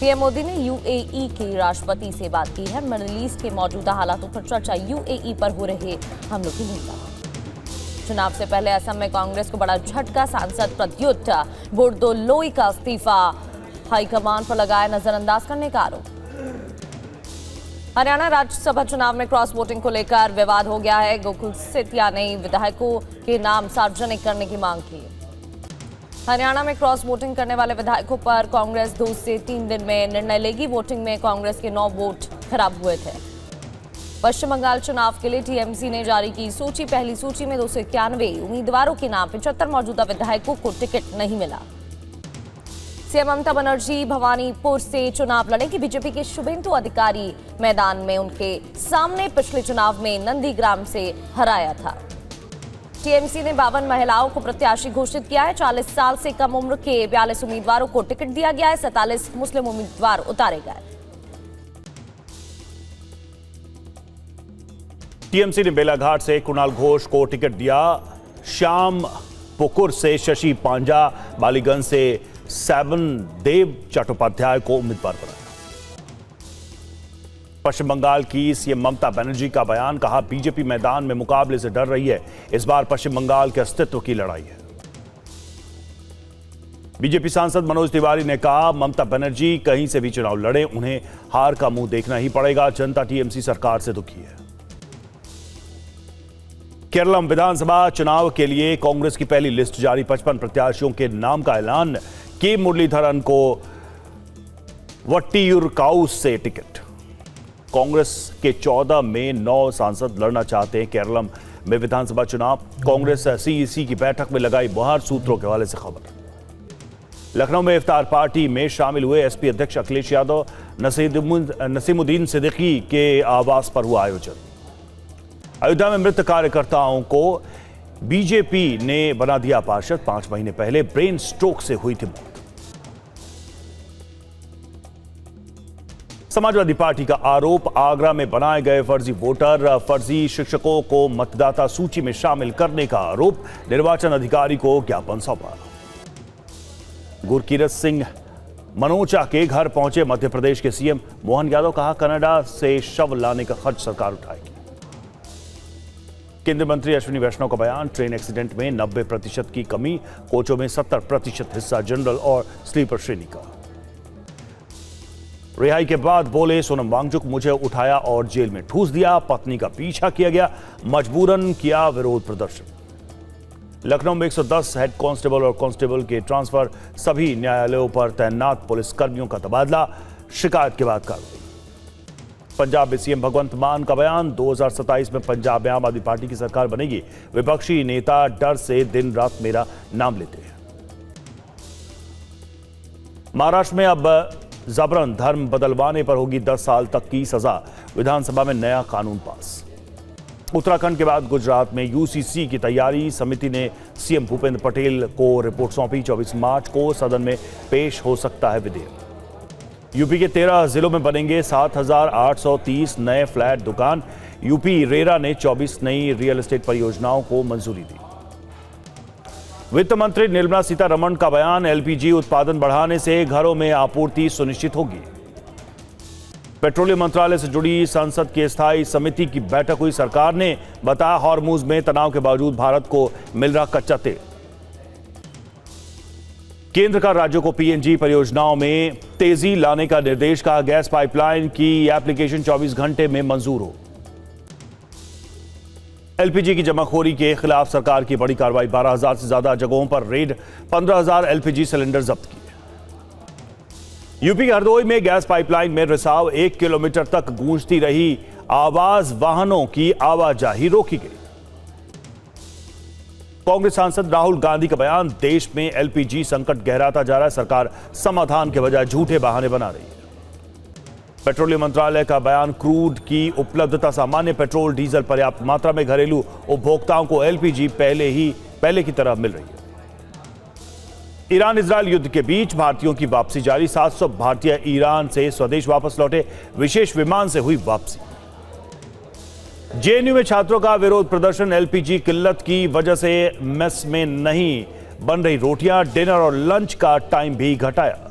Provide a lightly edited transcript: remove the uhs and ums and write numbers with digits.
PM Modi ने UAE के राष्ट्रपति से बात की है। मिडिल ईस्ट के मौजूदा हालातों पर चर्चा, यूएई पर हो रहे हमलों की निंदा। चुनाव से पहले असम में कांग्रेस को बड़ा झटका, सांसद प्रद्युत बोरदोलोई का इस्तीफा, हाईकमान पर लगाया नजरअंदाज करने का आरोप। हरियाणा राज्यसभा चुनाव में क्रॉस वोटिंग को लेकर विवाद हो गया है। गोकुल सेतिया ने विधायकों के नाम सार्वजनिक करने की मांग की। हरियाणा में क्रॉस वोटिंग करने वाले विधायकों पर कांग्रेस 2 से 3 दिन में निर्णय लेगी। वोटिंग में कांग्रेस के 9 वोट खराब हुए थे। पश्चिम बंगाल चुनाव के लिए टीएमसी ने जारी की सूची। पहली सूची में 291 उम्मीदवारों के नाम, 75 मौजूदा विधायकों को टिकट नहीं मिला। सीएम ममता बनर्जी भवानीपुर से चुनाव लड़ेंगी। बीजेपी के शुभेंदु अधिकारी मैदान में उनके सामने पिछले चुनाव में नंदीग्राम से हराया था। टीएमसी ने 52 महिलाओं को प्रत्याशी घोषित किया है। 40 साल से कम उम्र के 42 उम्मीदवारों को टिकट दिया गया है। 47 मुस्लिम उम्मीदवार उतारे गए। टीएमसी ने बेलाघाट से कुणाल घोष को टिकट दिया। श्याम पुकुर से शशि पांजा, बालीगंज से सैबन देव चट्टोपाध्याय को उम्मीदवार बनाया। पश्चिम बंगाल की सीएम ममता बनर्जी का बयान, कहा बीजेपी मैदान में मुकाबले से डर रही है। इस बार पश्चिम बंगाल के अस्तित्व की लड़ाई है। बीजेपी सांसद मनोज तिवारी ने कहा ममता बनर्जी कहीं से भी चुनाव लड़े, उन्हें हार का मुंह देखना ही पड़ेगा। जनता टीएमसी सरकार से दुखी है। केरलम विधानसभा चुनाव के लिए कांग्रेस की पहली लिस्ट जारी। 55 प्रत्याशियों के नाम का ऐलान। के मुरलीधरन को वट्टियूरकाउस से टिकट। कांग्रेस के 14 में 9 सांसद लड़ना चाहते हैं केरलम में विधानसभा चुनाव। कांग्रेस सीईसी की बैठक में लगाई मुहर, सूत्रों के हवाले से खबर। लखनऊ में इफ्तार पार्टी में शामिल हुए एसपी अध्यक्ष अखिलेश यादव, नसीमुद्दीन सिद्दीकी के आवास पर हुआ आयोजन। अयोध्या में मृत कार्यकर्ताओं को बीजेपी ने बना दिया पार्षद। 5 महीने पहले ब्रेन स्ट्रोक से हुई थी मौत। समाजवादी पार्टी का आरोप, आगरा में बनाए गए फर्जी वोटर, फर्जी शिक्षकों को मतदाता सूची में शामिल करने का आरोप। निर्वाचन अधिकारी को ज्ञापन सौंपा। गुरकीरत सिंह मनोचा के घर पहुंचे मध्य प्रदेश के सीएम मोहन यादव, कहा कनाडा से शव लाने का खर्च सरकार उठाएगी। केंद्रीय मंत्री अश्विनी वैष्णव का बयान, ट्रेन एक्सीडेंट में 90% की कमी, कोचों में 70% हिस्सा जनरल और स्लीपर श्रेणी का। रिहाई के बाद बोले सोनम वांगचुक, मुझे उठाया और जेल में ठूस दिया। पत्नी का पीछा किया गया, मजबूरन किया विरोध प्रदर्शन। लखनऊ में 110 हेड कांस्टेबल और कांस्टेबल के ट्रांसफर। सभी न्यायालयों पर तैनात पुलिस कर्मियों का तबादला। शिकायत के बाद कार्रवाई। पंजाब में सीएम भगवंत मान का बयान, 2027 में पंजाब में आम आदमी पार्टी की सरकार बनेगी। विपक्षी नेता डर से दिन रात मेरा नाम लेते हैं। महाराष्ट्र में अब जबरन धर्म बदलवाने पर होगी 10 साल तक की सजा। विधानसभा में नया कानून पास। उत्तराखंड के बाद गुजरात में यूसीसी की तैयारी। समिति ने सीएम भूपेंद्र पटेल को रिपोर्ट सौंपी। 24 मार्च को सदन में पेश हो सकता है विधेयक। यूपी के 13 जिलों में बनेंगे 7,830 नए फ्लैट दुकान। यूपी रेरा ने 24 नई रियल एस्टेट परियोजनाओं को मंजूरी दी। वित्त मंत्री निर्मला सीतारमण का बयान, एलपीजी उत्पादन बढ़ाने से घरों में आपूर्ति सुनिश्चित होगी। पेट्रोलियम मंत्रालय से जुड़ी संसद की स्थायी समिति की बैठक हुई। सरकार ने बताया हॉर्मुज में तनाव के बावजूद भारत को मिल रहा कच्चा तेल। केंद्र का राज्यों को पीएनजी परियोजनाओं में तेजी लाने का निर्देश, कहा गैस पाइपलाइन की एप्लीकेशन 24 घंटे में मंजूर हो। एलपीजी की जमाखोरी के खिलाफ सरकार की बड़ी कार्रवाई। 12,000 से ज्यादा जगहों पर रेड, 15,000 एलपीजी सिलेंडर जब्त किए। यूपी के हरदोई में गैस पाइपलाइन में रिसाव, 1 किलोमीटर तक गूंजती रही आवाज, वाहनों की आवाजाही रोकी गई। कांग्रेस सांसद राहुल गांधी का बयान, देश में एलपीजी संकट गहराता जा रहा है। सरकार समाधान के बजाय झूठे बहाने बना रही है। पेट्रोलियम मंत्रालय का बयान, क्रूड की उपलब्धता सामान्य, पेट्रोल डीजल पर्याप्त मात्रा में घरेलू उपभोक्ताओं को एलपीजी पहले की तरह मिल रही है। ईरान इजरायल युद्ध के बीच भारतीयों की वापसी जारी। 700 भारतीय ईरान से स्वदेश वापस लौटे। विशेष विमान से हुई वापसी। जेएनयू में छात्रों का विरोध प्रदर्शन। एलपीजी किल्लत की वजह से मेस में नहीं बन रही रोटियां, डिनर और लंच का टाइम भी घटाया।